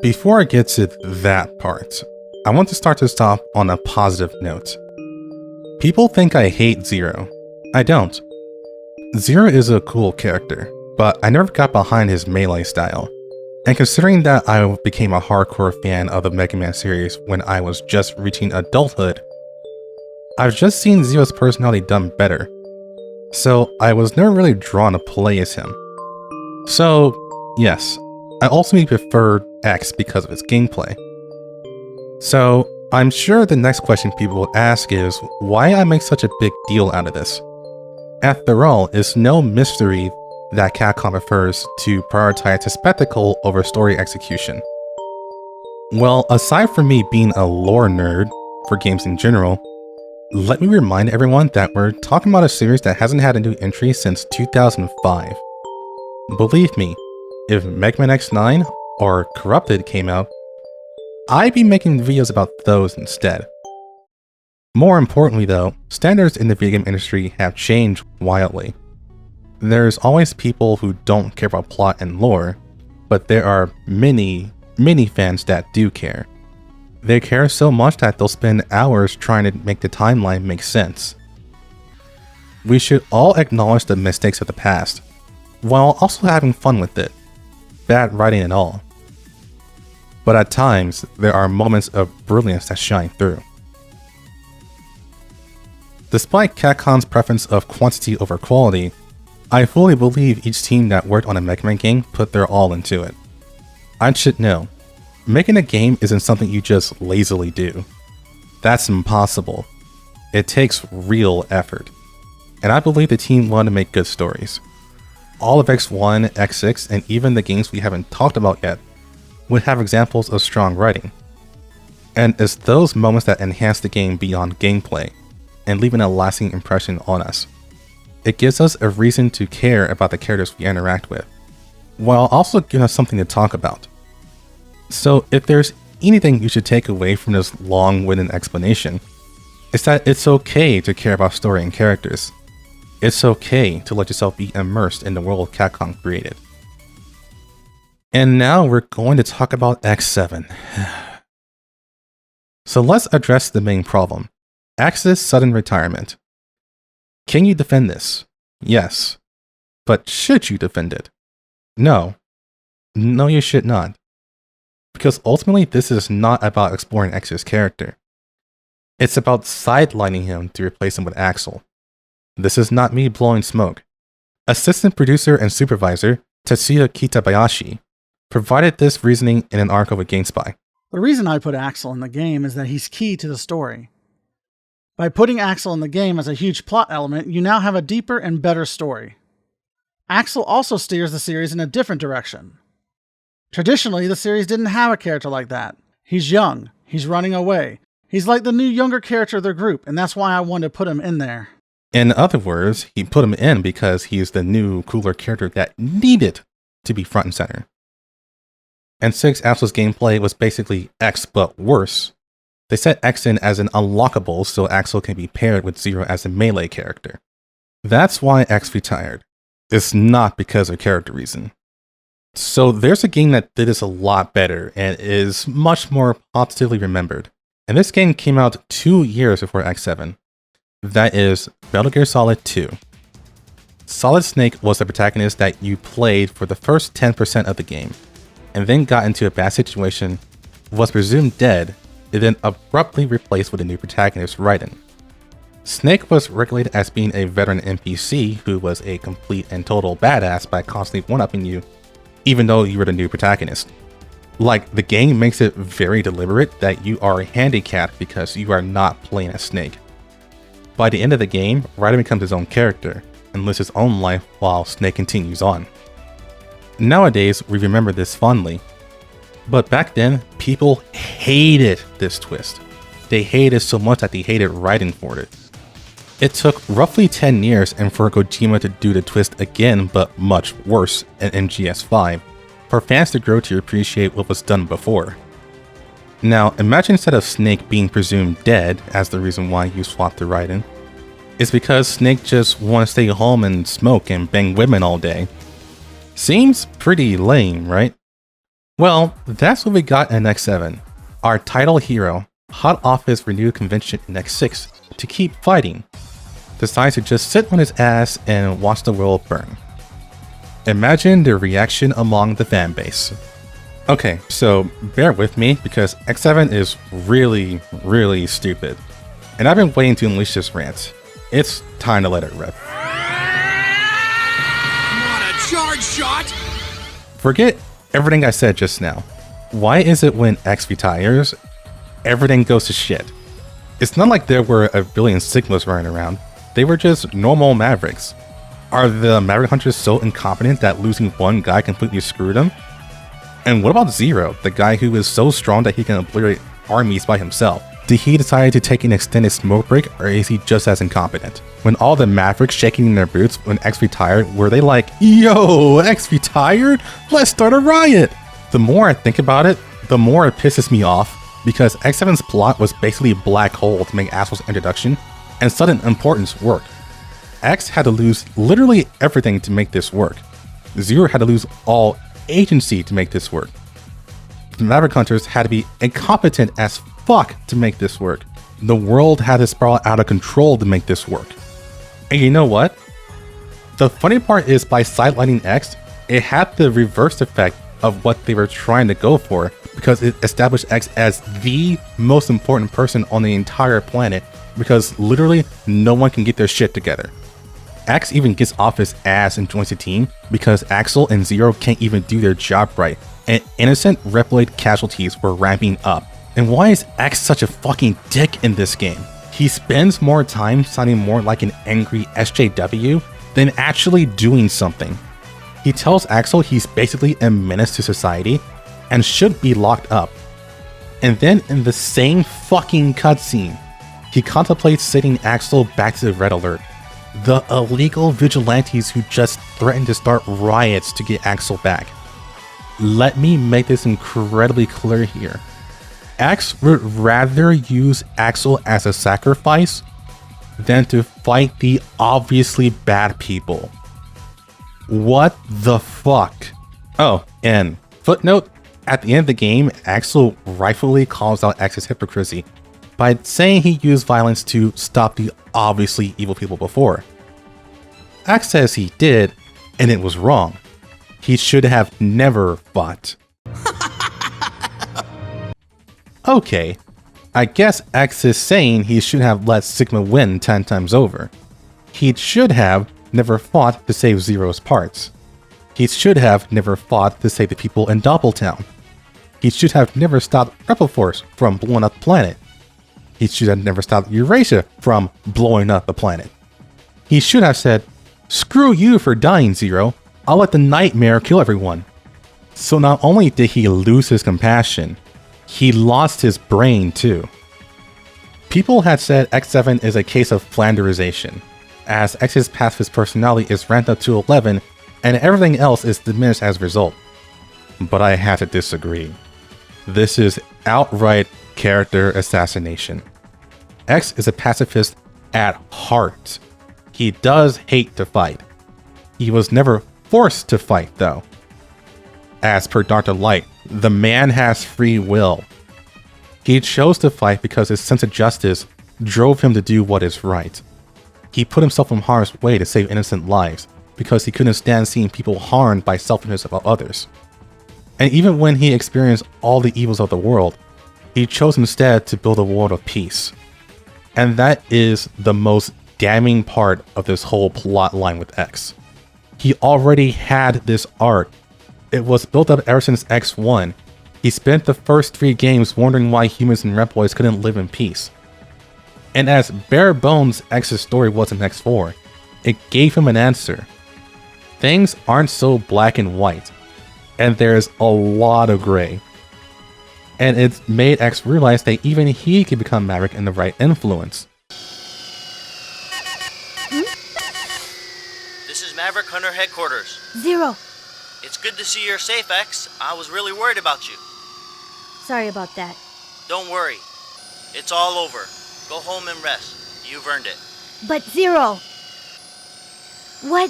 Before I get to that part, I want to start this off on a positive note. People think I hate Zero. I don't. Zero is a cool character, but I never got behind his melee style. And considering that I became a hardcore fan of the Mega Man series when I was just reaching adulthood, I've just seen Zero's personality done better. So I was never really drawn to play as him. So, yes, I ultimately preferred X because of its gameplay. So, I'm sure the next question people will ask is why I make such a big deal out of this. After all, it's no mystery that Capcom prefers to prioritize the spectacle over story execution. Well, aside from me being a lore nerd for games in general, let me remind everyone that we're talking about a series that hasn't had a new entry since 2005. Believe me, if Mega Man X9 or Corrupted came out, I'd be making videos about those instead. More importantly though, standards in the video game industry have changed wildly. There's always people who don't care about plot and lore, but there are many fans that do care. They care so much that they'll spend hours trying to make the timeline make sense. We should all acknowledge the mistakes of the past, while also having fun with it, bad writing and all. But at times, there are moments of brilliance that shine through. Despite Capcom's preference of quantity over quality, I fully believe each team that worked on a Mega Man game put their all into it. I should know, making a game isn't something you just lazily do. That's impossible. It takes real effort. And I believe the team wanted to make good stories. All of X1, X6, and even the games we haven't talked about yet would have examples of strong writing. And it's those moments that enhance the game beyond gameplay and leaving a lasting impression on us. It gives us a reason to care about the characters we interact with, while also giving us something to talk about. So if there's anything you should take away from this long-winded explanation, it's that it's okay to care about story and characters. It's okay to let yourself be immersed in the world Capcom created. And now we're going to talk about X7. So let's address the main problem, X's sudden retirement. Can you defend this? Yes. But should you defend it? No. No, you should not. Because ultimately, this is not about exploring X's character. It's about sidelining him to replace him with Axel. This is not me blowing smoke. Assistant producer and supervisor Tetsuya Kitabayashi provided this reasoning in an article with GameSpy. The reason I put Axel in the game is that he's key to the story. By putting Axel in the game as a huge plot element, you now have a deeper and better story. Axel also steers the series in a different direction. Traditionally, the series didn't have a character like that. He's young, he's running away, he's like the new younger character of their group, and that's why I wanted to put him in there. In other words, he put him in because he's the new, cooler character that needed to be front and center. And 6 Axel's gameplay was basically X but worse. They set X in as an unlockable so Axel can be paired with Zero as a melee character. That's why X retired. It's not because of character reason. So there's a game that did this a lot better and is much more positively remembered. And this game came out 2 years before X7. That is Metal Gear Solid 2. Solid Snake was the protagonist that you played for the first 10% of the game, and then got into a bad situation, was presumed dead, and then abruptly replaced with a new protagonist, Raiden. Snake was regulated as being a veteran NPC who was a complete and total badass by constantly one-upping you, even though you were the new protagonist. Like, the game makes it very deliberate that you are handicapped because you are not playing as Snake. By the end of the game, Raiden becomes his own character and lives his own life while Snake continues on. Nowadays, we remember this fondly, but back then, people hated this twist. They hated it so much that they hated Raiden for it. It took roughly 10 years and for Kojima to do the twist again, but much worse in MGS5, for fans to grow to appreciate what was done before. Now, imagine instead of Snake being presumed dead as the reason why you swapped to Raiden, it's because Snake just want to stay home and smoke and bang women all day. Seems pretty lame, right? Well, that's what we got in X7. Our title hero, hot off his renewed convention in X6 to keep fighting, decides to just sit on his ass and watch the world burn. Imagine the reaction among the fanbase. Okay, so bear with me because X7 is really, really stupid. And I've been waiting to unleash this rant. It's time to let it rip. Not a charge shot! Forget everything I said just now. Why is it when X retires, everything goes to shit? It's not like there were a billion Sigmas running around. They were just normal Mavericks. Are the Maverick Hunters so incompetent that losing one guy completely screwed them? And what about Zero, the guy who is so strong that he can obliterate armies by himself? Did he decide to take an extended smoke break, or is he just as incompetent? When all the Mavericks shaking in their boots when X retired, were they like, yo, X retired? Let's start a riot! The more I think about it, the more it pisses me off, because X7's plot was basically a black hole to make Axel's introduction and sudden importance work. X had to lose literally everything to make this work. Zero had to lose all agency to make this work. The Maverick Hunters had to be incompetent as fuck to make this work. The world had to spiral out of control to make this work. And you know what? The funny part is by sidelining X, it had the reverse effect of what they were trying to go for, because it established X as the most important person on the entire planet, because literally no one can get their shit together. X even gets off his ass and joins the team because Axel and Zero can't even do their job right, and innocent Reploid casualties were ramping up. And why is X such a fucking dick in this game? He spends more time sounding more like an angry SJW than actually doing something. He tells Axel he's basically a menace to society and should be locked up. And then in the same fucking cutscene, he contemplates sending Axel back to the Red Alert. The illegal vigilantes who just threatened to start riots to get Axel back. Let me make this incredibly clear here. X would rather use Axel as a sacrifice than to fight the obviously bad people. What the fuck? Oh, and footnote, at the end of the game, Axel rightfully calls out X's hypocrisy by saying he used violence to stop the obviously evil people before. X says he did, and it was wrong. He should have never fought. Okay, I guess X is saying he should have let Sigma win 10 times over. He should have never fought to save Zero's parts. He should have never fought to save the people in Doppeltown. He should have never stopped Repliforce from blowing up the planet. He should have never stopped Eurasia from blowing up the planet. He should have said, screw you for dying, Zero. I'll let the nightmare kill everyone. So not only did he lose his compassion, he lost his brain too. People had said X7 is a case of Flanderization, as X's pacifist personality is ramped up to 11 and everything else is diminished as a result. But I have to disagree. This is outright character assassination. X is a pacifist at heart. He does hate to fight. He was never forced to fight though. As per Dr. Light, the man has free will. He chose to fight because his sense of justice drove him to do what is right. He put himself in harm's way to save innocent lives because he couldn't stand seeing people harmed by selfishness about others. And even when he experienced all the evils of the world, he chose instead to build a world of peace. And that is the most damning part of this whole plot line with X. He already had this arc. It was built up ever since X1. He spent the first 3 games wondering why humans and Reploids couldn't live in peace. And as bare bones X's story was in X4, it gave him an answer. Things aren't so black and white, and there's a lot of gray. And it's made X realize that even he can become Maverick in the right influence. This is Maverick Hunter Headquarters. Zero. It's good to see you're safe, X. I was really worried about you. Sorry about that. Don't worry. It's all over. Go home and rest. You've earned it. But Zero, what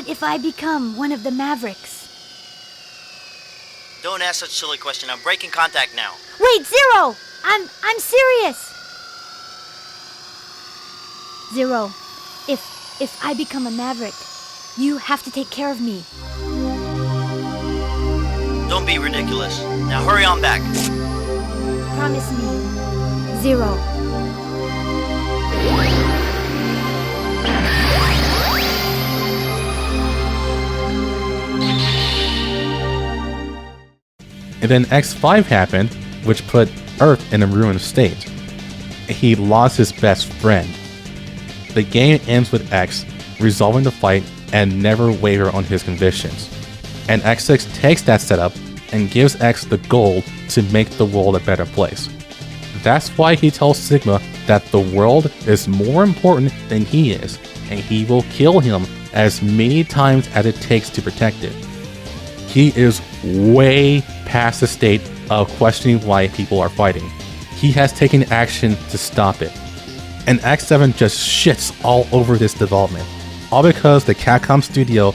if I become one of the Mavericks? Don't ask such a silly question. I'm breaking contact now. Wait, Zero! I'm serious! Zero, if I become a Maverick, you have to take care of me. Don't be ridiculous. Now hurry on back. Promise me. Zero. And then X5 happened, which put Earth in a ruined state. He lost his best friend. The game ends with X resolving the fight and never waver on his convictions. And X6 takes that setup and gives X the goal to make the world a better place. That's why he tells Sigma that the world is more important than he is, and he will kill him as many times as it takes to protect it. He is way past the state of questioning why people are fighting. He has taken action to stop it. And X7 just shits all over this development, all because the Capcom studio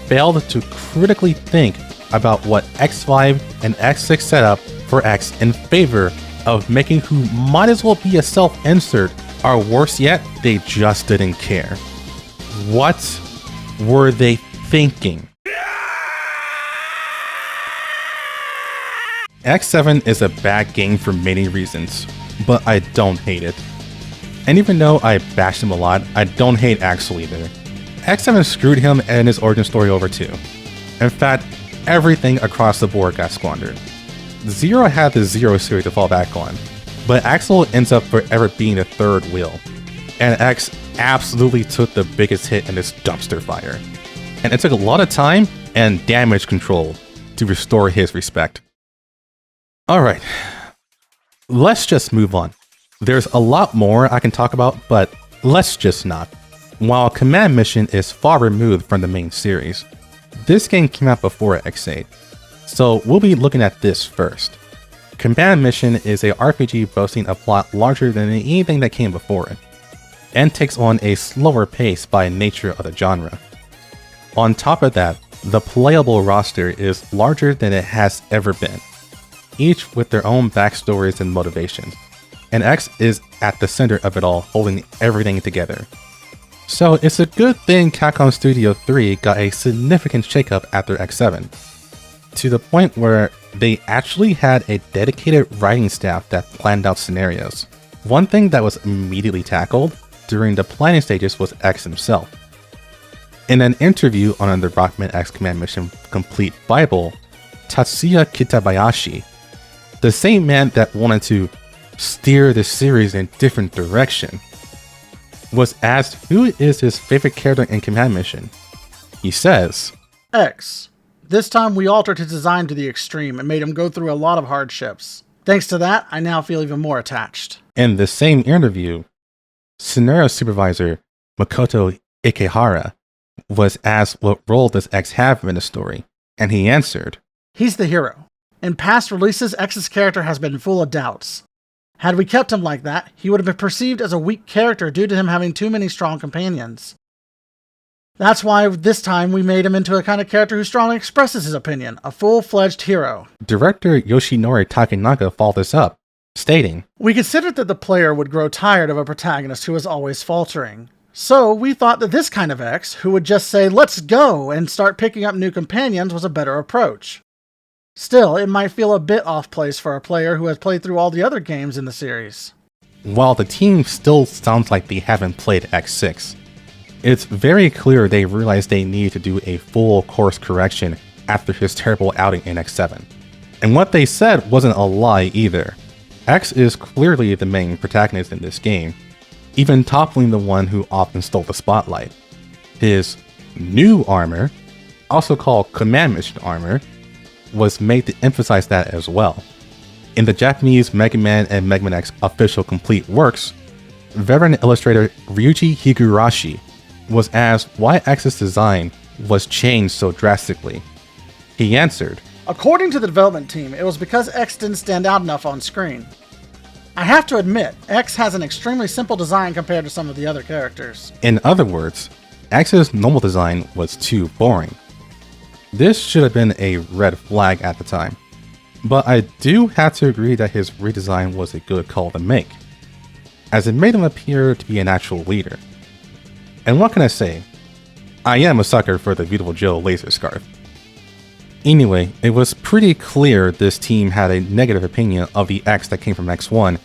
failed to critically think about what X5 and X6 set up for X in favor of making who might as well be a self-insert, or worse yet, they just didn't care. What were they thinking? X7 is a bad game for many reasons, but I don't hate it. And even though I bashed him a lot, I don't hate Axel either. X7 screwed him and his origin story over too. In fact, everything across the board got squandered. Zero had the Zero series to fall back on, but Axel ends up forever being the third wheel. And X absolutely took the biggest hit in this dumpster fire. And it took a lot of time and damage control to restore his respect. Alright, let's just move on. There's a lot more I can talk about, but let's just not. While Command Mission is far removed from the main series, this game came out before X8, so we'll be looking at this first. Command Mission is a RPG boasting a plot larger than anything that came before it, and takes on a slower pace by nature of the genre. On top of that, the playable roster is larger than it has ever been, each with their own backstories and motivations, and X is at the center of it all, holding everything together. So it's a good thing Capcom Studio 3 got a significant shakeup after X7, to the point where they actually had a dedicated writing staff that planned out scenarios. One thing that was immediately tackled during the planning stages was X himself. In an interview on the Rockman X Command Mission Complete Bible, Tatsuya Kitabayashi, the same man that wanted to steer the series in a different direction, was asked who is his favorite character in Command Mission. He says, X. This time we altered his design to the extreme and made him go through a lot of hardships. Thanks to that, I now feel even more attached. In the same interview, scenario supervisor Makoto Ikehara was asked what role does X have in the story, and he answered, He's the hero. In past releases, X's character has been full of doubts. Had we kept him like that, he would have been perceived as a weak character due to him having too many strong companions. That's why this time we made him into a kind of character who strongly expresses his opinion, a full-fledged hero. Director Yoshinori Takenaga followed this up, stating, We considered that the player would grow tired of a protagonist who was always faltering. So we thought that this kind of X, who would just say, let's go, and start picking up new companions was a better approach. Still, it might feel a bit off-place for a player who has played through all the other games in the series. While the team still sounds like they haven't played X6, it's very clear they realized they need to do a full course correction after his terrible outing in X7. And what they said wasn't a lie either. X is clearly the main protagonist in this game, even toppling the one who often stole the spotlight. His new armor, also called Command Mission armor, was made to emphasize that as well. In the Japanese Mega Man and Mega Man X official complete works, veteran illustrator Ryuji Higurashi was asked why X's design was changed so drastically. He answered, According to the development team, it was because X didn't stand out enough on screen. I have to admit, X has an extremely simple design compared to some of the other characters. In other words, X's normal design was too boring. This should have been a red flag at the time. But I do have to agree that his redesign was a good call to make, as it made him appear to be an actual leader. And what can I say? I am a sucker for the Beautiful Joe laser scarf. Anyway, it was pretty clear this team had a negative opinion of the X that came from X1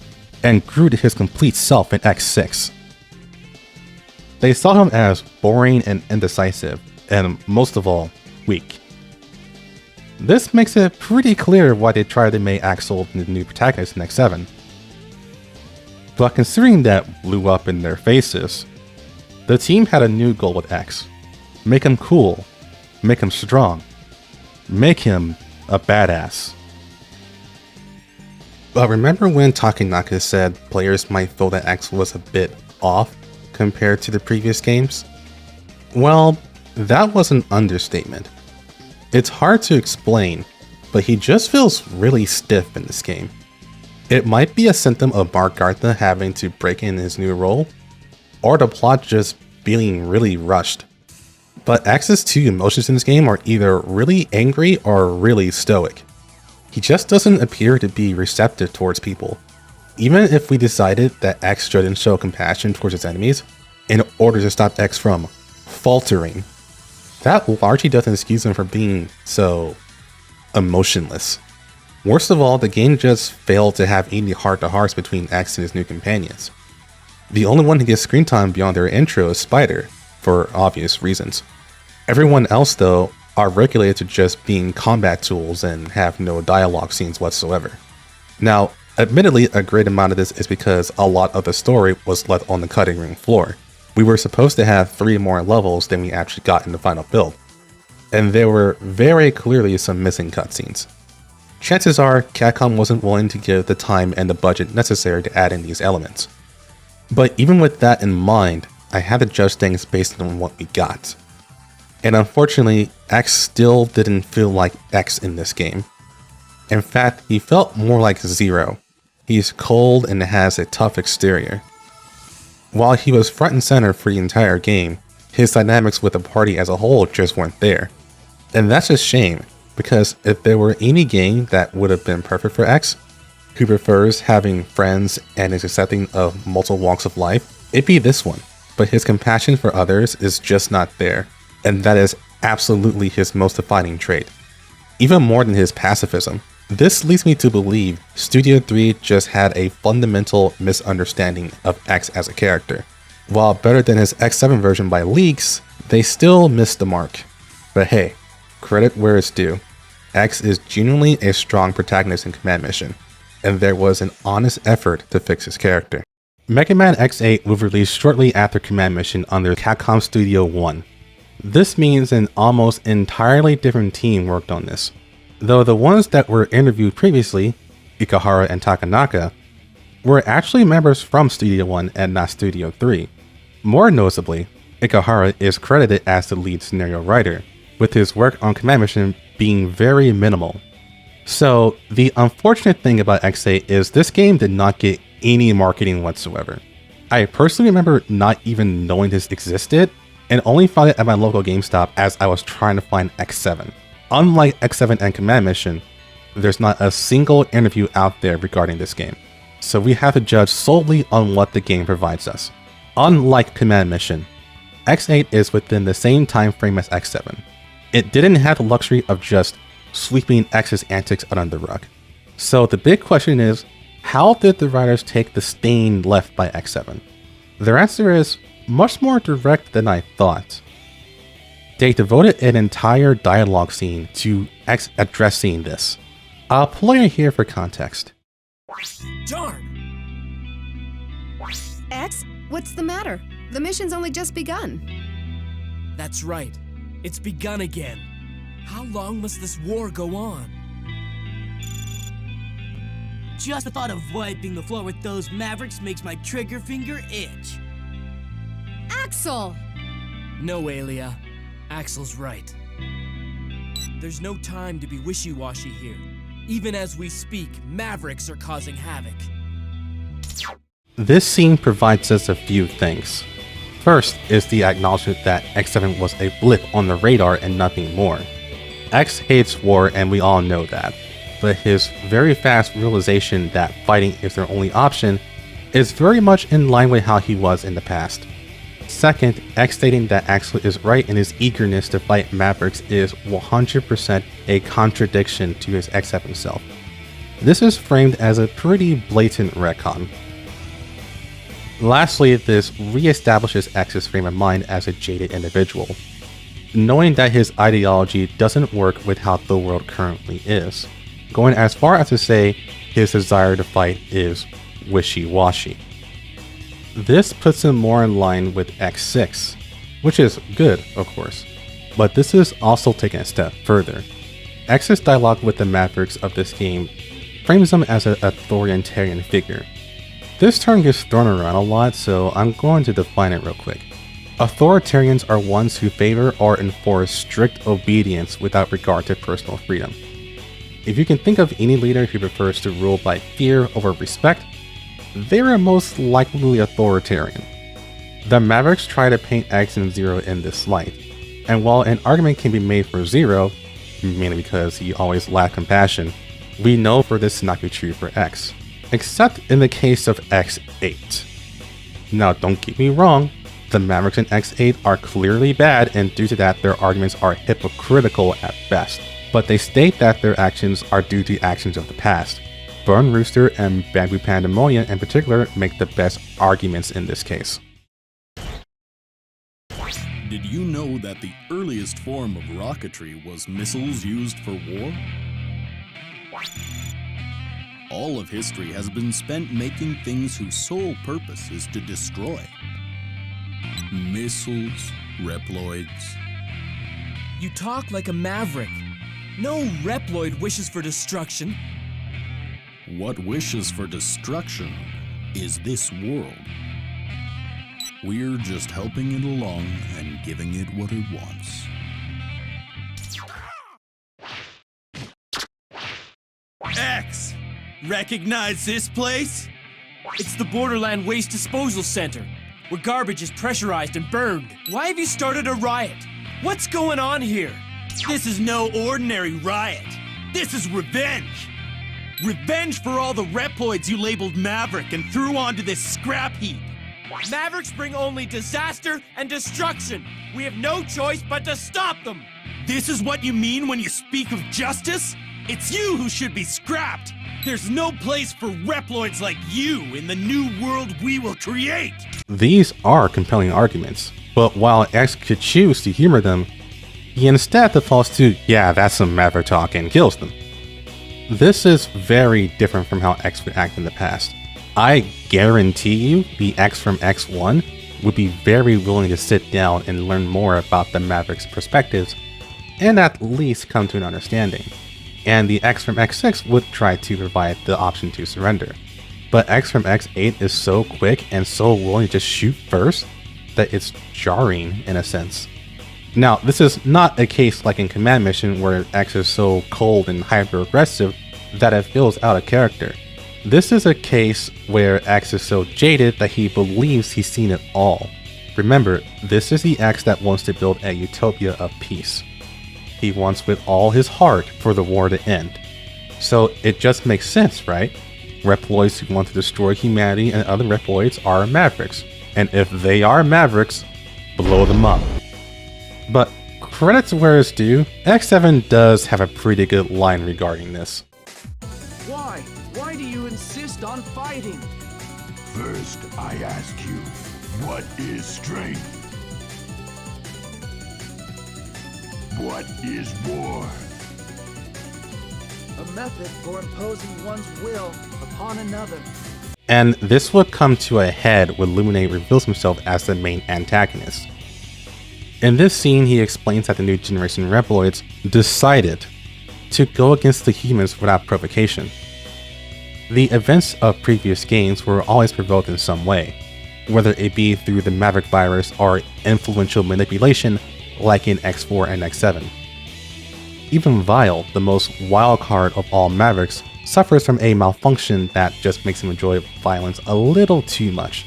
and grew to his complete self in X6. They saw him as boring and indecisive, and most of all, weak. This makes it pretty clear why they tried to make Axel the new protagonist in X7. But considering that blew up in their faces, the team had a new goal with X. Make him cool, make him strong, make him a badass. But remember when Takenaka said players might feel that X was a bit off compared to the previous games? Well, that was an understatement. It's hard to explain, but he just feels really stiff in this game. It might be a symptom of Mark Gartha having to break in his new role, or the plot just feeling really rushed. But X's two emotions in this game are either really angry or really stoic. He just doesn't appear to be receptive towards people, even if we decided that X shouldn't show compassion towards his enemies in order to stop X from faltering. That largely doesn't excuse him for being so emotionless. Worst of all, the game just failed to have any heart-to-hearts between X and his new companions. The only one who gets screen time beyond their intro is Spider, for obvious reasons. Everyone else, though, are regulated to just being combat tools and have no dialogue scenes whatsoever. Now, admittedly, a great amount of this is because a lot of the story was left on the cutting room floor. We were supposed to have 3 more levels than we actually got in the final build, and there were very clearly some missing cutscenes. Chances are Capcom wasn't willing to give the time and the budget necessary to add in these elements. But even with that in mind, I had to judge things based on what we got. And unfortunately, X still didn't feel like X in this game. In fact, he felt more like Zero. He's cold and has a tough exterior. While he was front and center for the entire game, his dynamics with the party as a whole just weren't there. And that's a shame, because if there were any game that would have been perfect for X, who prefers having friends and is accepting of multiple walks of life, it'd be this one. But his compassion for others is just not there, and that is absolutely his most defining trait. Even more than his pacifism, this leads me to believe Studio 3 just had a fundamental misunderstanding of X as a character. While better than his X7 version by leagues, they still missed the mark. But hey, credit where it's due. X is genuinely a strong protagonist in Command Mission, and there was an honest effort to fix his character. Mega Man X8 will release shortly after Command Mission under Capcom Studio 1. This means an almost entirely different team worked on this, though the ones that were interviewed previously, Ikahara and Takenaka, were actually members from Studio 1 and not Studio 3. More noticeably, Ikahara is credited as the lead scenario writer, with his work on Command Mission being very minimal. So the unfortunate thing about X8 is this game did not get any marketing whatsoever. I personally remember not even knowing this existed, and only found it at my local GameStop as I was trying to find X7. Unlike X7 and Command Mission, there's not a single interview out there regarding this game, so we have to judge solely on what the game provides us. Unlike Command Mission, X8 is within the same time frame as X7. It didn't have the luxury of just sweeping X's antics under the rug. So the big question is, how did the writers take the stain left by X7? Their answer is much more direct than I thought. They devoted an entire dialogue scene to X addressing this. I'll play it here for context. Darn! X, what's the matter? The mission's only just begun. That's right. It's begun again. How long must this war go on? Just the thought of wiping the floor with those Mavericks makes my trigger finger itch. Axel! No, Aelia. Axel's right. There's no time to be wishy-washy here. Even as we speak, Mavericks are causing havoc. This scene provides us a few things. First is the acknowledgement that X7 was a blip on the radar and nothing more. X hates war and we all know that. but his very fast realization that fighting is their only option is very much in line with how he was in the past. Second, X stating that Axel is right in his eagerness to fight Mavericks is 100% a contradiction to his X7 self. This is framed as a pretty blatant retcon. Lastly, this re-establishes X's frame of mind as a jaded individual, knowing that his ideology doesn't work with how the world currently is, going as far as to say his desire to fight is wishy-washy. This puts him more in line with X6, which is good, of course, but this is also taken a step further. X's dialogue with the Mavericks of this game frames him as an authoritarian figure. This term gets thrown around a lot, so I'm going to define it real quick. Authoritarians are ones who favor or enforce strict obedience without regard to personal freedom. If you can think of any leader who prefers to rule by fear over respect, they are most likely authoritarian. The Mavericks try to paint X and Zero in this light, and while an argument can be made for Zero, mainly because he always lacked compassion, we know for this to not be true for X, except in the case of X8. Now don't get me wrong, the Mavericks in X8 are clearly bad, and due to that their arguments are hypocritical at best, but they state that their actions are due to actions of the past. Burn Rooster and Bamboo Pandemonium in particular make the best arguments in this case. Did you know that the earliest form of rocketry was missiles used for war? All of history has been spent making things whose sole purpose is to destroy. Missiles, Reploids. You talk like a maverick. No Reploid wishes for destruction. What wishes for destruction is this world. We're just helping it along and giving it what it wants. X! Recognize this place? It's the Borderland Waste Disposal Center, where garbage is pressurized and burned. Why have you started a riot? What's going on here? This is no ordinary riot. This is revenge. Revenge for all the Reploids you labeled Maverick and threw onto this scrap heap. Mavericks bring only disaster and destruction. We have no choice but to stop them. This is what you mean when you speak of justice? It's you who should be scrapped. There's no place for Reploids like you in the new world we will create. These are compelling arguments, but while X could choose to humor them, he instead defaults to, yeah, that's some Maverick talk, and kills them. This is very different from how X would act in the past. I guarantee you the X from X1 would be very willing to sit down and learn more about the Mavericks' perspectives, and at least come to an understanding. And the X from X6 would try to provide the option to surrender. But X from X8 is so quick and so willing to just shoot first that it's jarring in a sense. Now, this is not a case like in Command Mission where X is so cold and hyper-aggressive that it feels out of character. This is a case where X is so jaded that he believes he's seen it all. Remember, this is the X that wants to build a utopia of peace. He wants with all his heart for the war to end. So it just makes sense, right? Reploids who want to destroy humanity and other Reploids are Mavericks. And if they are Mavericks, blow them up. But credit to where it's due, X7 does have a pretty good line regarding this. Why? Why do you insist on fighting? First, I ask you, what is strength? What is war? A method for imposing one's will upon another. And this would come to a head when Luminate reveals himself as the main antagonist. In this scene, he explains that the new generation Reploids decided to go against the humans without provocation. The events of previous games were always provoked in some way, whether it be through the Maverick virus or influential manipulation like in X4 and X7. Even Vile, the most wild card of all Mavericks, suffers from a malfunction that just makes him enjoy violence a little too much.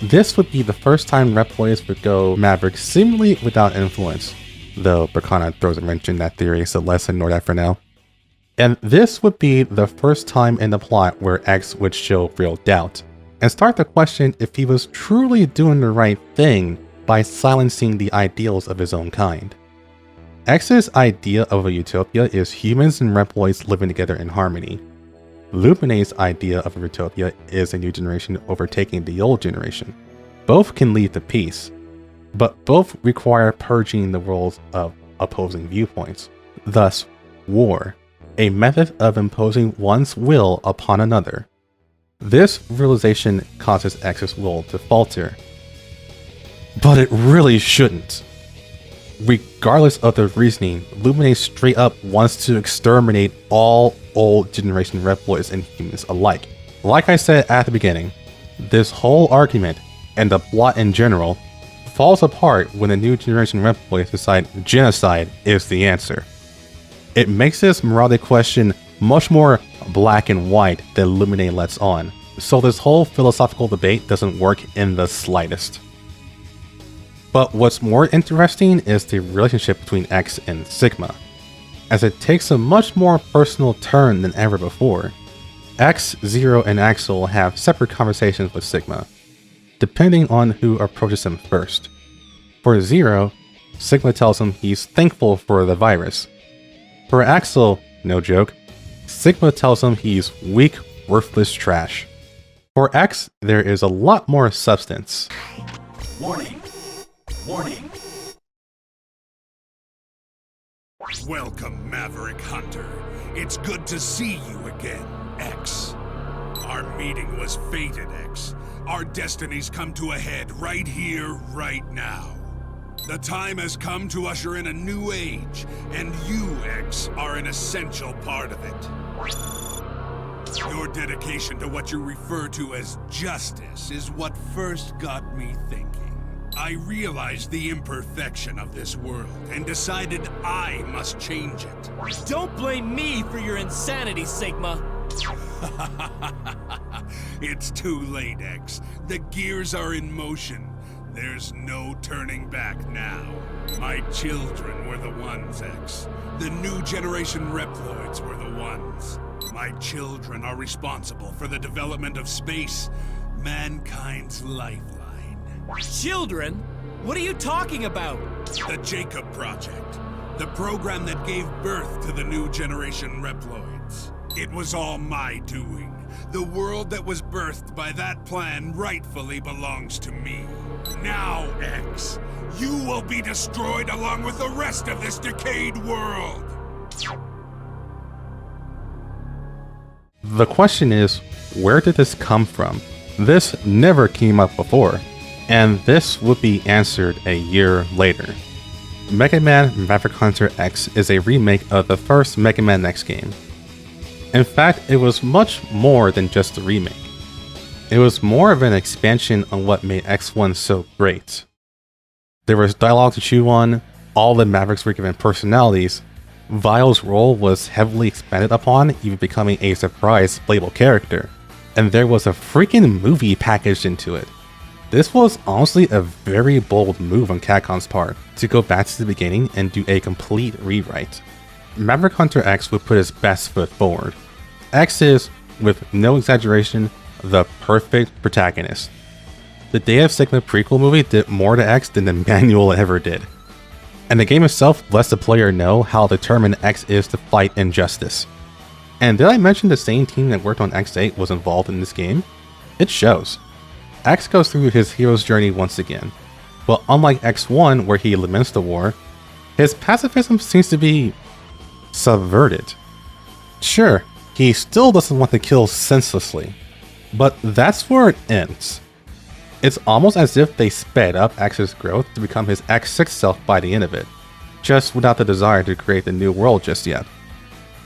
This would be the first time Reploids would go Maverick seemingly without influence, though Bracana throws a wrench in that theory, so let's ignore that for now. And this would be the first time in the plot where X would show real doubt, and start to question if he was truly doing the right thing by silencing the ideals of his own kind. X's idea of a utopia is humans and Reploids living together in harmony. Lumine's idea of a utopia is a new generation overtaking the old generation. Both can lead to peace, but both require purging the worlds of opposing viewpoints, thus war, a method of imposing one's will upon another. This realization causes X's will to falter. But it really shouldn't. Regardless of the reasoning, Lumine straight up wants to exterminate all old generation Reploids and humans alike. Like I said at the beginning, this whole argument, and the plot in general, falls apart when the new generation Reploids decide genocide is the answer. It makes this morality question much more black and white than Lumine lets on, so this whole philosophical debate doesn't work in the slightest. But what's more interesting is the relationship between X and Sigma, as it takes a much more personal turn than ever before. X, Zero, and Axel have separate conversations with Sigma, depending on who approaches him first. For Zero, Sigma tells him he's thankful for the virus. For Axel, no joke, Sigma tells him he's weak, worthless trash. For X, there is a lot more substance. Warning! Warning! Welcome, Maverick Hunter. It's good to see you again, X. Our meeting was fated, X. Our destinies come to a head right here, right now. The time has come to usher in a new age, and you, X, are an essential part of it. Your dedication to what you refer to as justice is what first got me thinking. I realized the imperfection of this world and decided I must change it. Don't blame me for your insanity, Sigma. It's too late, X. The gears are in motion. There's no turning back now. My children were the ones, X. The new generation Reploids were the ones. My children are responsible for the development of space, mankind's lifeline. Children? What are you talking about? The Jacob Project. The program that gave birth to the new generation Reploids. It was all my doing. The world that was birthed by that plan rightfully belongs to me. Now, X, you will be destroyed along with the rest of this decayed world. The question is, where did this come from? This never came up before, and this would be answered a year later. Mega Man Maverick Hunter X is a remake of the first Mega Man X game. In fact, it was much more than just a remake. It was more of an expansion on what made X1 so great. There was dialogue to chew on, all the Mavericks were given personalities, Vile's role was heavily expanded upon, even becoming a surprise playable character, and there was a freaking movie packaged into it. This was honestly a very bold move on Capcom's part, to go back to the beginning and do a complete rewrite. Maverick Hunter X would put his best foot forward. X is, with no exaggeration, the perfect protagonist. The Day of Sigma prequel movie did more to X than the manual ever did. And the game itself lets the player know how determined X is to fight injustice. And did I mention the same team that worked on X8 was involved in this game? It shows. X goes through his hero's journey once again, but unlike X1 where he laments the war, his pacifism seems to be subverted. Sure, he still doesn't want to kill senselessly, but that's where it ends. It's almost as if they sped up X's growth to become his X6 self by the end of it, just without the desire to create the new world just yet.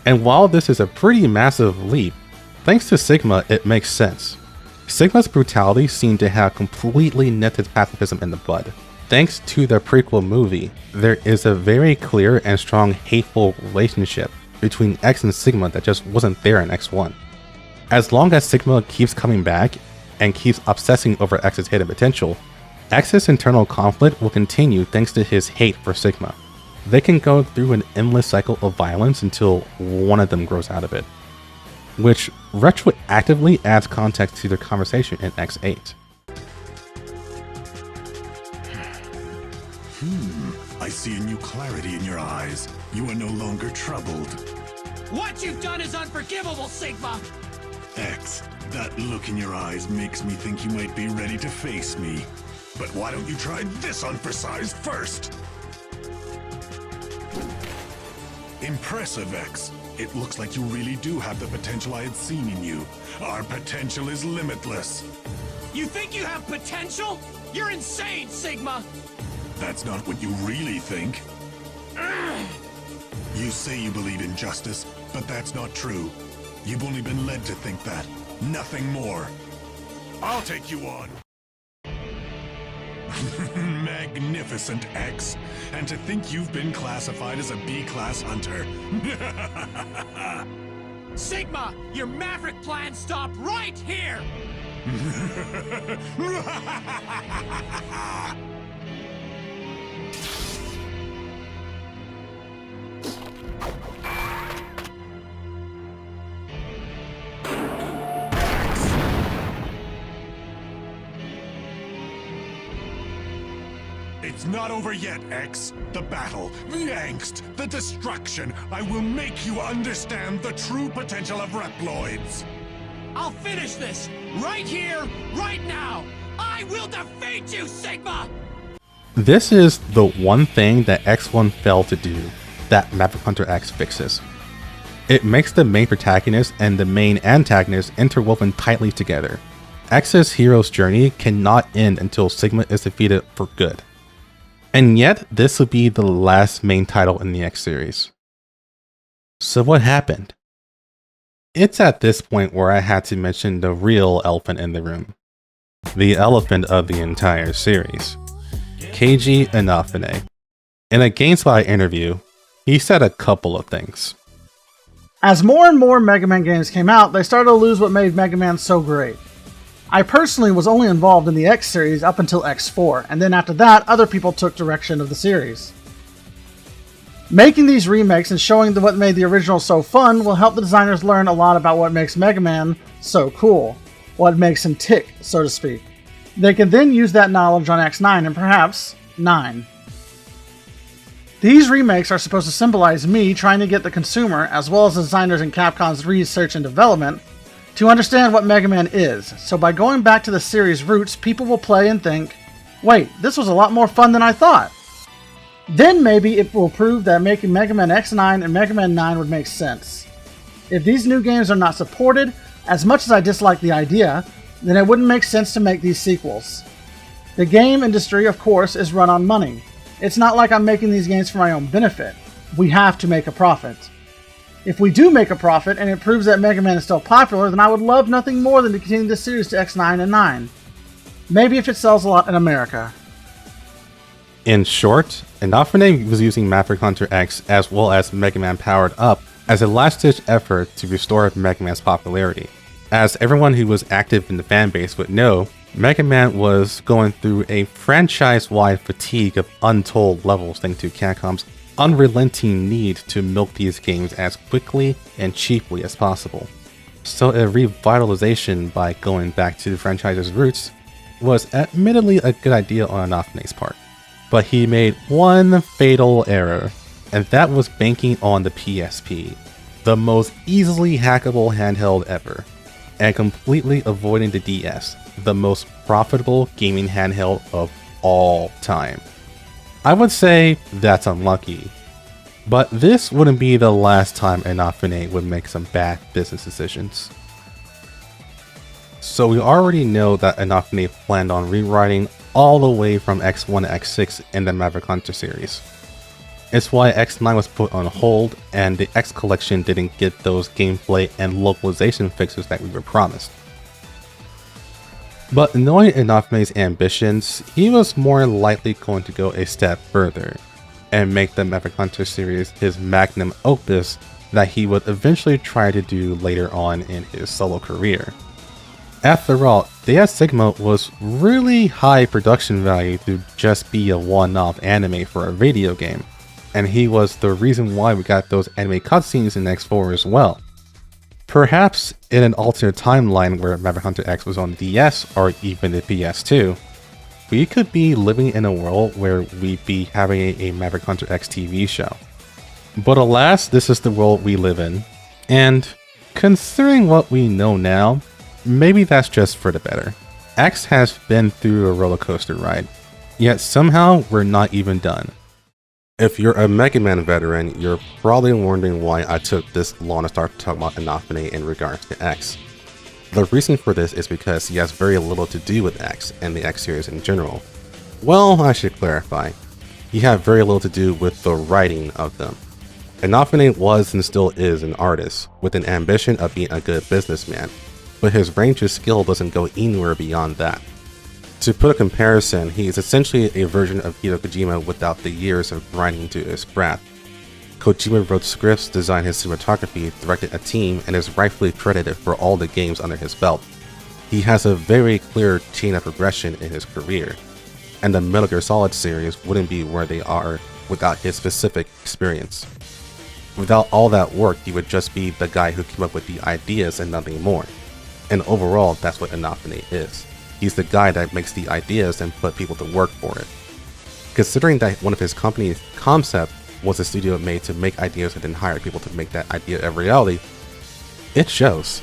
And while this is a pretty massive leap, thanks to Sigma it makes sense. Sigma's brutality seemed to have completely nipped his pacifism in the bud. Thanks to the prequel movie, there is a very clear and strong hateful relationship between X and Sigma that just wasn't there in X1. As long as Sigma keeps coming back and keeps obsessing over X's hidden potential, X's internal conflict will continue thanks to his hate for Sigma. they can go through an endless cycle of violence until one of them grows out of it, which retroactively adds context to their conversation in X8. I see a new clarity in your eyes. You are no longer troubled. What you've done is unforgivable, Sigma! X, that look in your eyes makes me think you might be ready to face me. But why don't you try this on for size first? Impressive, X. It looks like you really do have the potential I had seen in you. Our potential is limitless. You think you have potential? You're insane, Sigma! That's not what you really think. You say you believe in justice, but that's not true. You've only been led to think that. Nothing more. I'll take you on. Magnificent, X. And to think you've been classified as a B-class hunter. Sigma, your Maverick plan stop right here! It's not over yet, X. The battle, the angst, the destruction. I will make you understand the true potential of Reploids. I'll finish this! Right here, right now! I will defeat you, Sigma! This is the one thing that X1 failed to do that Maverick Hunter X fixes. It makes the main protagonist and the main antagonist interwoven tightly together. X's hero's journey cannot end until Sigma is defeated for good. And yet, this will be the last main title in the X series. So what happened? It's at this point where I had to mention the real elephant in the room. The elephant of the entire series. Keiji Inafune. In a GameSpot interview, he said a couple of things. As more and more Mega Man games came out, they started to lose what made Mega Man so great. I personally was only involved in the X series up until X4, and then after that, other people took direction of the series. Making these remakes and showing what made the original so fun will help the designers learn a lot about what makes Mega Man so cool, what makes him tick, so to speak. They can then use that knowledge on X9 and perhaps 9. These remakes are supposed to symbolize me trying to get the consumer, as well as the designers in Capcom's research and development, to understand what Mega Man is, so by going back to the series' roots, people will play and think, wait, this was a lot more fun than I thought. Then maybe it will prove that making Mega Man X9 and Mega Man 9 would make sense. If these new games are not supported, as much as I dislike the idea, then it wouldn't make sense to make these sequels. The game industry, of course, is run on money. It's not like I'm making these games for my own benefit. We have to make a profit. If we do make a profit and it proves that Mega Man is still popular, then I would love nothing more than to continue this series to X9 and 9. Maybe if it sells a lot in America. In short, Inafune was using Maverick Hunter X as well as Mega Man Powered Up as a last-ditch effort to restore Mega Man's popularity. As everyone who was active in the fanbase would know, Mega Man was going through a franchise-wide fatigue of untold levels thanks to Capcom's unrelenting need to milk these games as quickly and cheaply as possible. So a revitalization by going back to the franchise's roots was admittedly a good idea on Inafune's part. But he made one fatal error, and that was banking on the PSP, the most easily hackable handheld ever, and completely avoiding the DS, the most profitable gaming handheld of all time. I would say that's unlucky, but this wouldn't be the last time Inafune would make some bad business decisions. So we already know that Inafune planned on rewriting all the way from X1 to X6 in the Maverick Hunter series. It's why X9 was put on hold and the X collection didn't get those gameplay and localization fixes that we were promised. But knowing Inafune's ambitions, he was more likely going to go a step further and make the Maverick Hunter series his magnum opus that he would eventually try to do later on in his solo career. After all, Deus Sigma was really high production value to just be a one-off anime for a video game, and he was the reason why we got those anime cutscenes in X4 as well. Perhaps in an alternate timeline where Maverick Hunter X was on DS or even the Pt.2, we could be living in a world where we'd be having a Maverick Hunter X TV show. But alas, this is the world we live in, and considering what we know now, maybe that's just for the better. X has been through a roller coaster ride, yet somehow we're not even done. If you're a Mega Man veteran, you're probably wondering why I took this long to start talking about Inafune in regards to X. The reason for this is because he has very little to do with X and the X series in general. Well, I should clarify. He had very little to do with the writing of them. Inafune was and still is an artist, with an ambition of being a good businessman, but his range of skill doesn't go anywhere beyond that. To put a comparison, he is essentially a version of Hideo Kojima without the years of grinding to his craft. Kojima wrote scripts, designed his cinematography, directed a team, and is rightfully credited for all the games under his belt. He has a very clear chain of progression in his career, and the Metal Gear Solid series wouldn't be where they are without his specific experience. Without all that work, he would just be the guy who came up with the ideas and nothing more. And overall, that's what Inafune is. He's the guy that makes the ideas and put people to work for it. Considering that one of his company's concept was a studio made to make ideas and then hire people to make that idea a reality, it shows.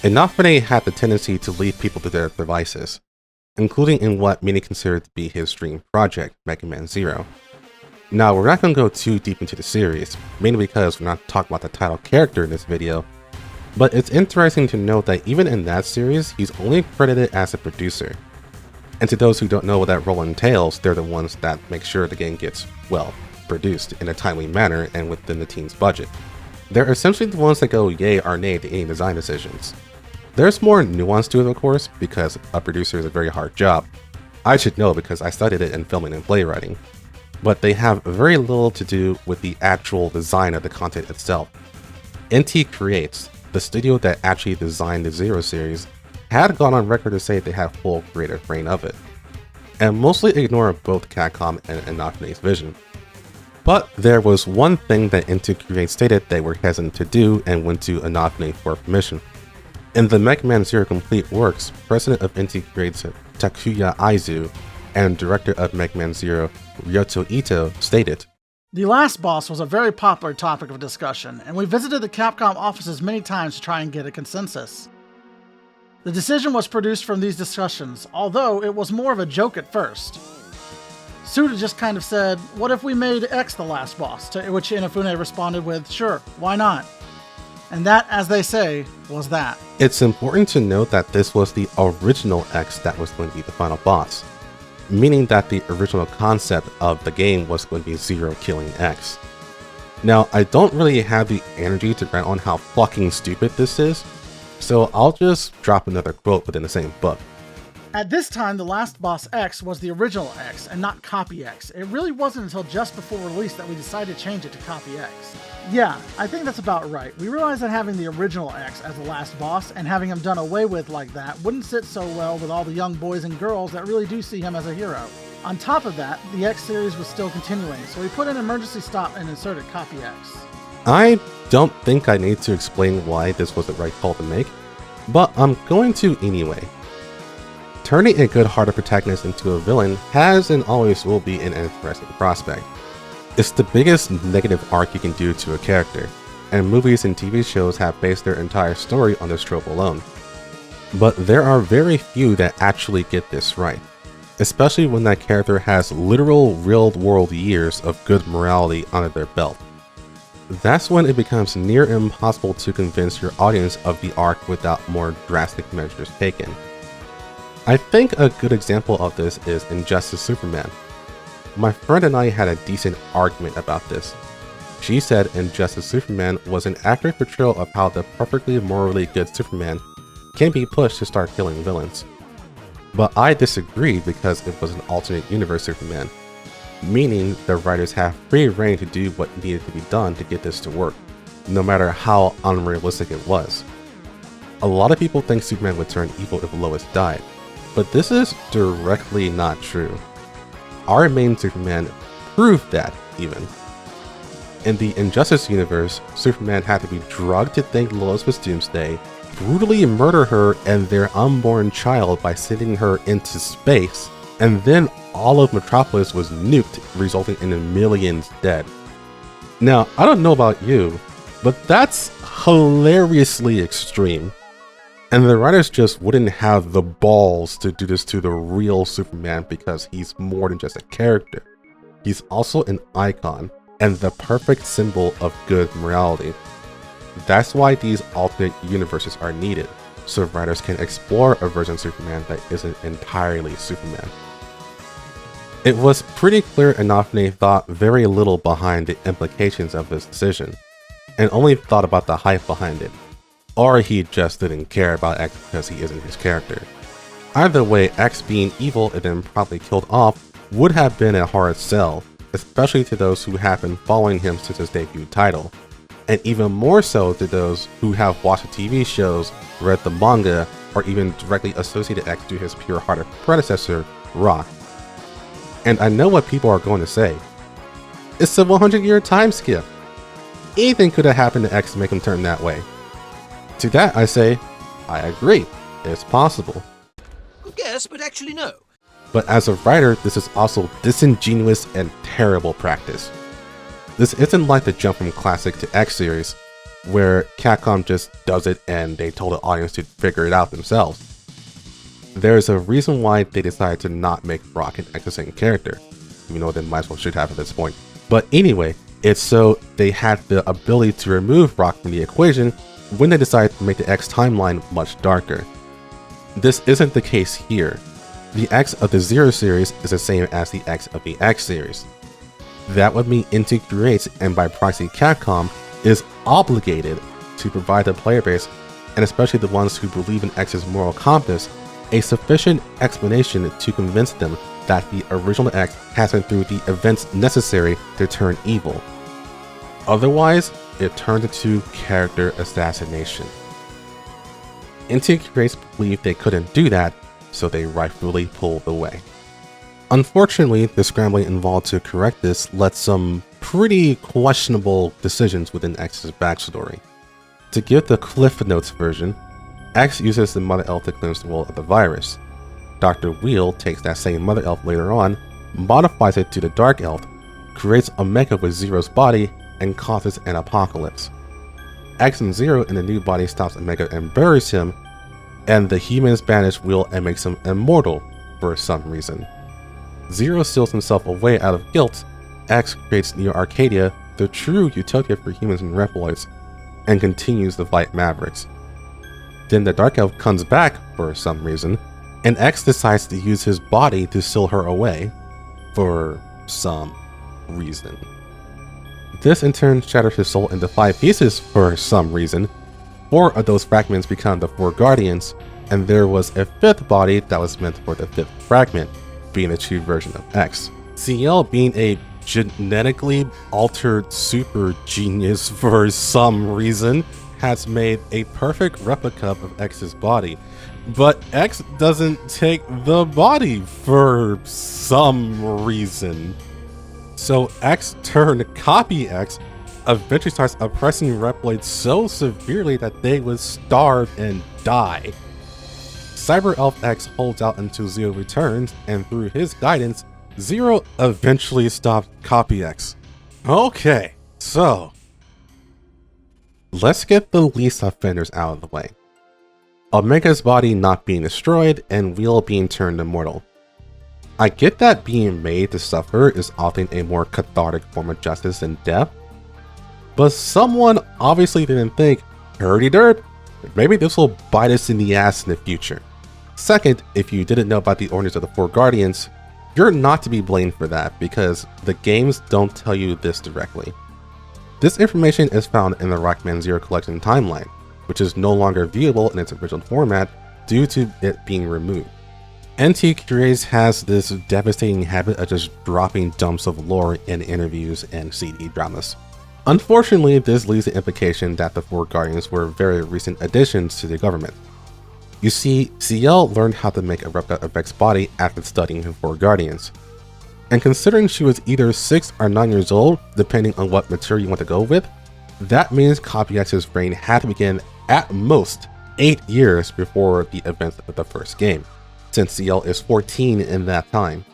Inafune had the tendency to leave people to their devices, including in what many consider to be his dream project, Mega Man Zero. Now, we're not going to go too deep into the series, mainly because we're not talking about the title character in this video, but it's interesting to note that even in that series, he's only credited as a producer. And to those who don't know what that role entails, they're the ones that make sure the game gets, well, produced in a timely manner and within the team's budget. They're essentially the ones that go yay or nay to any design decisions. There's more nuance to it, of course, because a producer is a very hard job. I should know because I studied it in filming and playwriting. But they have very little to do with the actual design of the content itself. NT Creates, the studio that actually designed the Zero series, had gone on record to say they have full creative reign of it, and mostly ignore both Capcom and Inafune's vision. But there was one thing that NT Creates stated they were hesitant to do and went to Inafune for permission. In the Mega Man Zero Complete Works, president of NT Creates Takuya Aizu and director of Mega Man Zero Ryoto Ito stated, "The last boss was a very popular topic of discussion, and we visited the Capcom offices many times to try and get a consensus. The decision was produced from these discussions, although it was more of a joke at first. Suda just kind of said, 'What if we made X the last boss?' To which Inafune responded with, 'Sure, why not?' And that, as they say, was that." It's important to note that this was the original X that was going to be the final boss, meaning that the original concept of the game was going to be Zero killing X. Now, I don't really have the energy to rant on how fucking stupid this is, so I'll just drop another quote within the same book. "At this time, the last boss X was the original X and not Copy X. It really wasn't until just before release that we decided to change it to Copy X." Yeah, I think that's about right. We realized that having the original X as the last boss and having him done away with like that wouldn't sit so well with all the young boys and girls that really do see him as a hero. On top of that, the X series was still continuing, so we put an emergency stop and inserted Copy X. I don't think I need to explain why this was the right call to make, but I'm going to anyway. Turning a good-hearted protagonist into a villain has and always will be an interesting prospect. It's the biggest negative arc you can do to a character, and movies and TV shows have based their entire story on this trope alone. But there are very few that actually get this right, especially when that character has literal real-world years of good morality under their belt. That's when it becomes near impossible to convince your audience of the arc without more drastic measures taken. I think a good example of this is Injustice Superman. My friend and I had a decent argument about this. She said Injustice Superman was an accurate portrayal of how the perfectly morally good Superman can be pushed to start killing villains. But I disagreed because it was an alternate universe Superman, meaning the writers have free reign to do what needed to be done to get this to work, no matter how unrealistic it was. A lot of people think Superman would turn evil if Lois died, but this is directly not true. our main Superman proved that, even. In the Injustice universe, Superman had to be drugged to think Lois was Doomsday, brutally murder her and their unborn child by sending her into space, and then all of Metropolis was nuked, resulting in millions dead. Now, I don't know about you, but that's hilariously extreme. And the writers just wouldn't have the balls to do this to the real Superman because he's more than just a character. He's also an icon and the perfect symbol of good morality. That's why these alternate universes are needed, so writers can explore a version of Superman that isn't entirely Superman. It was pretty clear Inafune thought very little behind the implications of this decision, and only thought about the hype behind it. Or he just didn't care about X because he isn't his character. Either way, X being evil and then promptly killed off would have been a hard sell, especially to those who have been following him since his debut title, and even more so to those who have watched the TV shows, read the manga, or even directly associated X to his pure-hearted predecessor, Rock. And I know what people are going to say. It's a 100-year time skip. Anything could have happened to X to make him turn that way. To that I say, I agree, it's possible. Yes, but actually no. But as a writer, this is also disingenuous and terrible practice. This isn't like the jump from Classic to X series, where Capcom just does it and they told the audience to figure it out themselves. There's a reason why they decided to not make Rock an X the same character, even though they might as well should have at this point. But anyway, it's so they had the ability to remove Rock from the equation when they decided to make the X timeline much darker. This isn't the case here. The X of the Zero series is the same as the X of the X series. That would mean Inti Creates, and by proxy Capcom, is obligated to provide the player base, and especially the ones who believe in X's moral compass, a sufficient explanation to convince them that the original X has been through the events necessary to turn evil. Otherwise, it turned into character assassination. Inti Creates believed they couldn't do that, so they rightfully pulled away. Unfortunately, the scrambling involved to correct this led some pretty questionable decisions within X's backstory. To give the Cliff Notes version, X uses the Mother Elf to cleanse the world of the virus. Dr. Wheel takes that same Mother Elf later on, modifies it to the Dark Elf, creates Omega with Zero's body, and causes an apocalypse. X and Zero in the new body stops Omega and buries him, and the humans banish Wheel and makes him immortal for some reason. Zero seals himself away out of guilt. X creates Neo Arcadia, the true utopia for humans and Reploids, and continues to fight Mavericks. Then the Dark Elf comes back for some reason, and X decides to use his body to seal her away for some reason. This in turn shatters his soul into 5 pieces for some reason. 4 of those fragments become the 4 Guardians, and there was a 5th body that was meant for the 5th fragment, being a true version of X. CL, being a genetically altered super genius for some reason, has made a perfect replica of X's body, but X doesn't take the body for some reason. So X turned Copy X eventually starts oppressing Reploids so severely that they would starve and die. Cyber Elf X holds out until Zero returns, and through his guidance, Zero eventually stopped Copy X. Okay, so let's get the least offenders out of the way. Omega's body not being destroyed and Wheel being turned immortal. I get that being made to suffer is often a more cathartic form of justice than death, but someone obviously didn't think, "Hurdy derp, maybe this will bite us in the ass in the future." Second, if you didn't know about the origins of the 4 Guardians, you're not to be blamed for that because the games don't tell you this directly. This information is found in the Rockman Zero Collection timeline, which is no longer viewable in its original format due to it being removed. NT Creates has this devastating habit of just dropping dumps of lore in interviews and CD dramas. Unfortunately, this leaves the implication that the 4 Guardians were very recent additions to the government. You see, CL learned how to make a replica of X's body after studying the 4 Guardians. And considering she was either 6 or 9 years old, depending on what material you want to go with, that means Copy X's reign had to begin at most 8 years before the events of the first game, since CL is 14 in that time.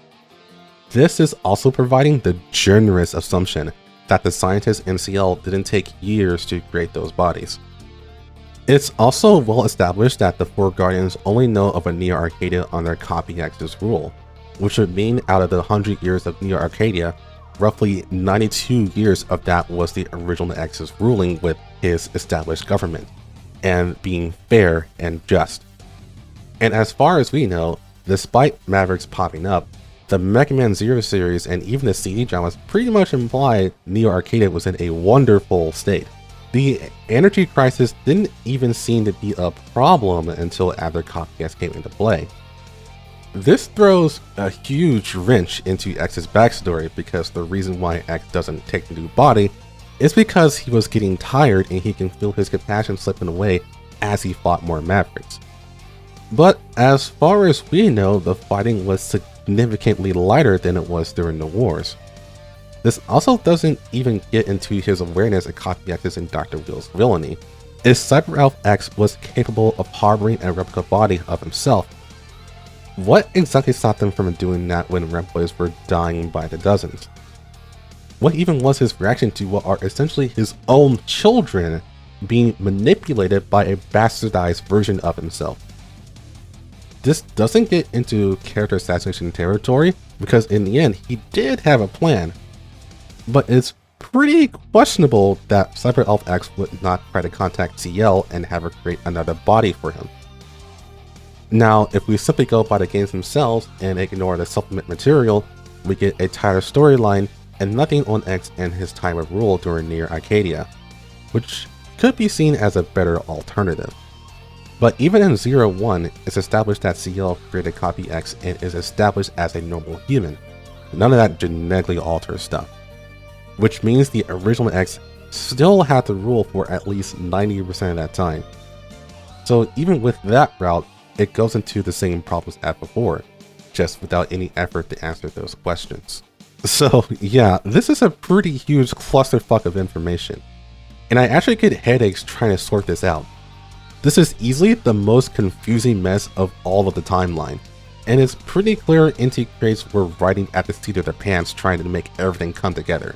This is also providing the generous assumption that the scientists in CL didn't take years to create those bodies. It's also well established that the 4 Guardians only know of a Neo Arcadia under Copy X's rule, which would mean out of the 100 years of Neo Arcadia, roughly 92 years of that was the original X's ruling with his established government, and being fair and just. And as far as we know, despite Mavericks popping up, the Mega Man Zero series and even the CD dramas pretty much imply Neo Arcadia was in a wonderful state. The energy crisis didn't even seem to be a problem until after Copy X came into play. This throws a huge wrench into X's backstory because the reason why X doesn't take the new body is because he was getting tired and he can feel his compassion slipping away as he fought more Mavericks. But as far as we know, the fighting was significantly lighter than it was during the wars. This also doesn't even get into his awareness of Copy X's and Dr. Wheel's villainy. If Cyber Elf X was capable of harboring a replica body of himself, what exactly stopped them from doing that when Reploids were dying by the dozens? What even was his reaction to what are essentially his own children being manipulated by a bastardized version of himself? This doesn't get into character assassination territory because in the end he did have a plan, but it's pretty questionable that Cyber Elf X would not try to contact CL and have her create another body for him. Now, if we simply go by the games themselves and ignore the supplement material, we get a tighter storyline and nothing on X and his time of rule during Neo Arcadia, which could be seen as a better alternative. But even in 0-1, it's established that CL created Copy X and is established as a normal human. None of that genetically altered stuff. Which means the original X still had to rule for at least 90% of that time. So even with that route, it goes into the same problems as before, just without any effort to answer those questions. So yeah, this is a pretty huge clusterfuck of information, and I actually get headaches trying to sort this out. This is easily the most confusing mess of all of the timeline, and it's pretty clear NT Creates were writing at the seat of their pants trying to make everything come together.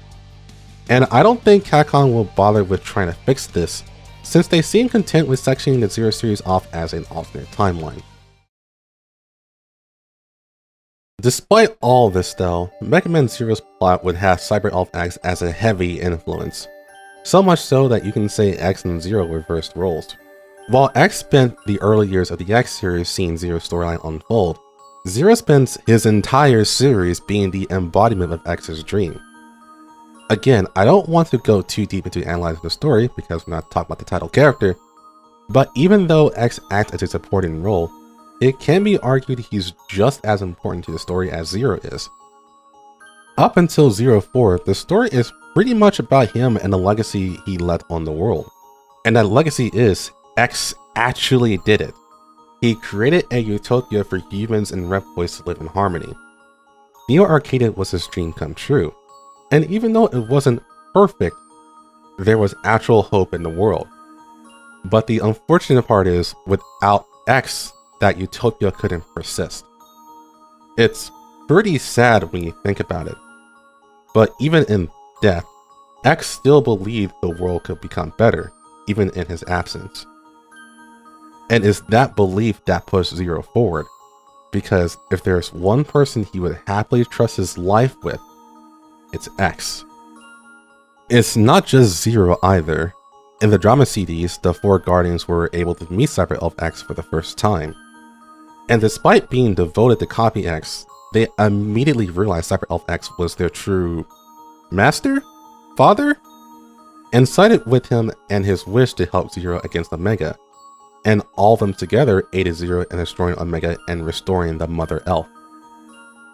And I don't think Capcom will bother with trying to fix this, since they seem content with sectioning the Zero series off as an alternate timeline. Despite all this though, Mega Man Zero's plot would have Cyber Elf X as a heavy influence, so much so that you can say X and Zero reversed roles. While X spent the early years of the X series seeing Zero's storyline unfold, Zero spends his entire series being the embodiment of X's dream. Again, I don't want to go too deep into analyzing the story because we're not talking about the title character, but even though X acts as a supporting role, it can be argued he's just as important to the story as Zero is. Up until 04, the story is pretty much about him and the legacy he left on the world. And that legacy is, X actually did it. He created a utopia for humans and Reploids to live in harmony. Neo Arcadia was his dream come true. And even though it wasn't perfect, there was actual hope in the world. But the unfortunate part is, without X, that utopia couldn't persist. It's pretty sad when you think about it. But even in death, X still believed the world could become better, even in his absence. And it's that belief that pushed Zero forward, because if there's one person he would happily trust his life with, it's X. It's not just Zero either. In the drama CDs, the 4 Guardians were able to meet Cyber Elf X for the first time. And despite being devoted to Copy X, they immediately realized Cyber Elf X was their true master? Father? And sided with him and his wish to help Zero against Omega. And all of them together aided Zero in destroying Omega and restoring the Mother Elf.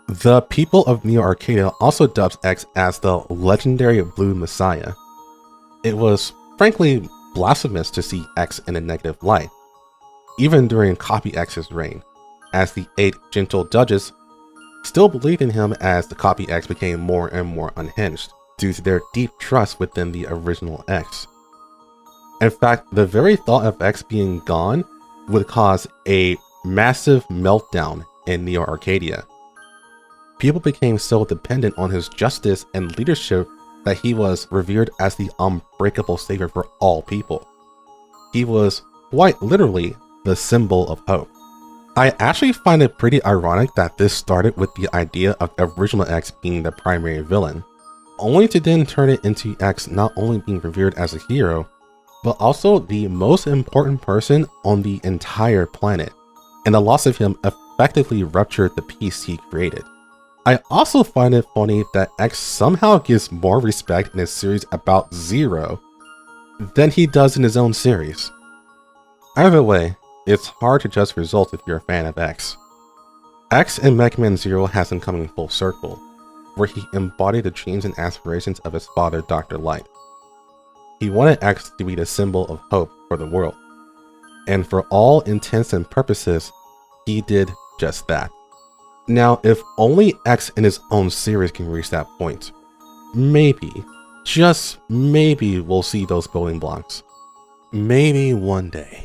The people of Neo Arcadia also dubs X as the legendary Blue Messiah. It was frankly blasphemous to see X in a negative light, even during Copy X's reign, as the 8 gentle judges still believed in him as the copy X became more and more unhinged due to their deep trust within the original X. In fact, the very thought of X being gone would cause a massive meltdown in Neo Arcadia. People became so dependent on his justice and leadership that he was revered as the unbreakable savior for all people. He was quite literally the symbol of hope. I actually find it pretty ironic that this started with the idea of original X being the primary villain, only to then turn it into X not only being revered as a hero, but also the most important person on the entire planet, and the loss of him effectively ruptured the peace he created. I also find it funny that X somehow gives more respect in his series about Zero than he does in his own series. Either way, it's hard to judge results if you're a fan of X. X in Mega Man Zero has him coming full circle, where he embodied the dreams and aspirations of his father, Dr. Light. He wanted X to be the symbol of hope for the world, and for all intents and purposes, he did just that. Now, if only X in his own series can reach that point, maybe, just maybe we'll see those building blocks. Maybe one day.